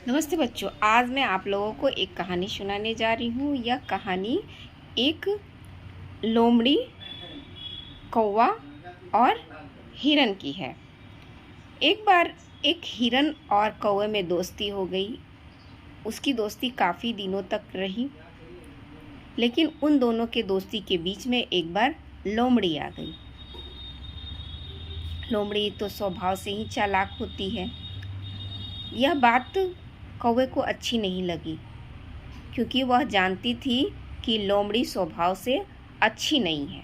नमस्ते बच्चों, आज मैं आप लोगों को एक कहानी सुनाने जा रही हूँ। यह कहानी एक लोमड़ी, कौवा और हिरन की है। एक बार एक हिरन और कौवे में दोस्ती हो गई। उसकी दोस्ती काफ़ी दिनों तक रही, लेकिन उन दोनों के दोस्ती के बीच में एक बार लोमड़ी आ गई। लोमड़ी तो स्वभाव से ही चालाक होती है। यह बात कौवे को अच्छी नहीं लगी, क्योंकि वह जानती थी कि लोमड़ी स्वभाव से अच्छी नहीं है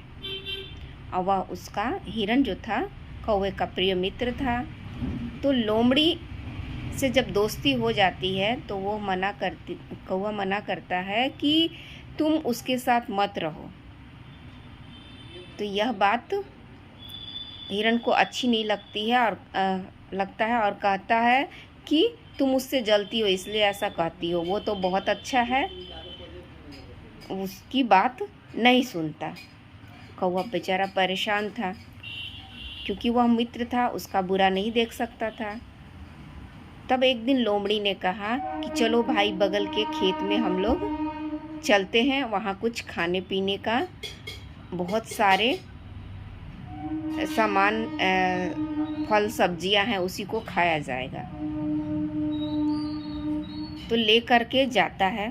और वह उसका हिरन जो था कौवे का प्रिय मित्र था। तो लोमड़ी से जब दोस्ती हो जाती है तो कौवा मना करता है कि तुम उसके साथ मत रहो। तो यह बात हिरन को अच्छी नहीं लगती है और कहता है कि तुम उससे जलती हो इसलिए ऐसा कहती हो, वो तो बहुत अच्छा है। उसकी बात नहीं सुनता। कौवा बेचारा परेशान था, क्योंकि वह मित्र था, उसका बुरा नहीं देख सकता था। तब एक दिन लोमड़ी ने कहा कि चलो भाई, बगल के खेत में हम लोग चलते हैं, वहाँ कुछ खाने पीने का बहुत सारे सामान, फल सब्जियां हैं, उसी को खाया जाएगा। तो ले करके जाता है।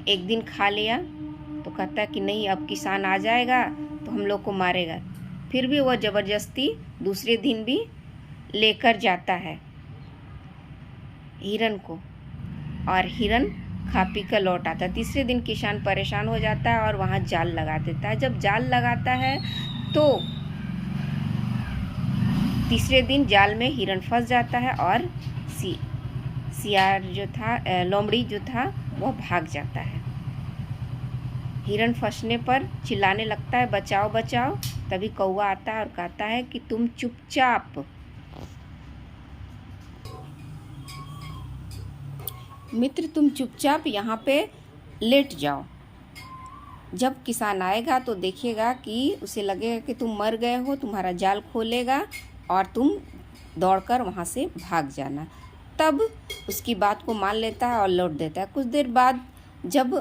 एक दिन खा लिया तो कहता है कि नहीं, अब किसान आ जाएगा तो हम लोग को मारेगा। फिर भी वह ज़बरदस्ती दूसरे दिन भी लेकर जाता है हिरन को, और हिरन खा पी कर लौट आता है। तीसरे दिन किसान परेशान हो जाता है और वहाँ जाल लगा देता है। जब जाल लगाता है तो तीसरे दिन जाल में हिरन फंस जाता है और लोमड़ी जो था वह भाग जाता है। हिरन फंसने पर चिल्लाने लगता है, बचाओ बचाओ। तभी कौवा आता है और कहता है कि तुम चुपचाप मित्र, तुम चुपचाप यहाँ पे लेट जाओ। जब किसान आएगा तो देखेगा कि उसे लगेगा कि तुम मर गए हो, तुम्हारा जाल खोलेगा और तुम दौड़कर वहाँ से भाग जाना। तब उसकी बात को मान लेता है और लौट देता है। कुछ देर बाद जब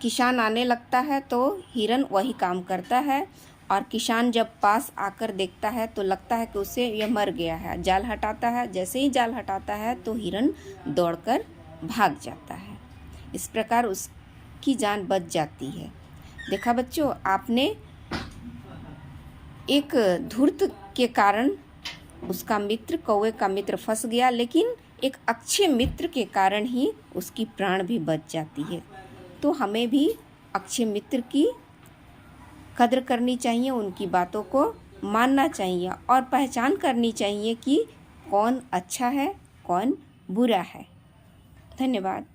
किसान आने लगता है तो हिरन वही काम करता है, और किसान जब पास आकर देखता है तो लगता है कि उसे यह मर गया है। जाल हटाता है। जैसे ही जाल हटाता है तो हिरन दौड़कर भाग जाता है। इस प्रकार उसकी जान बच जाती है। देखा बच्चों, आपने एक धूर्त के कारण उसका मित्र, कौवे का मित्र फंस गया, लेकिन एक अच्छे मित्र के कारण ही उसकी प्राण भी बच जाती है। तो हमें भी अच्छे मित्र की कद्र करनी चाहिए, उनकी बातों को मानना चाहिए और पहचान करनी चाहिए कि कौन अच्छा है, कौन बुरा है। धन्यवाद।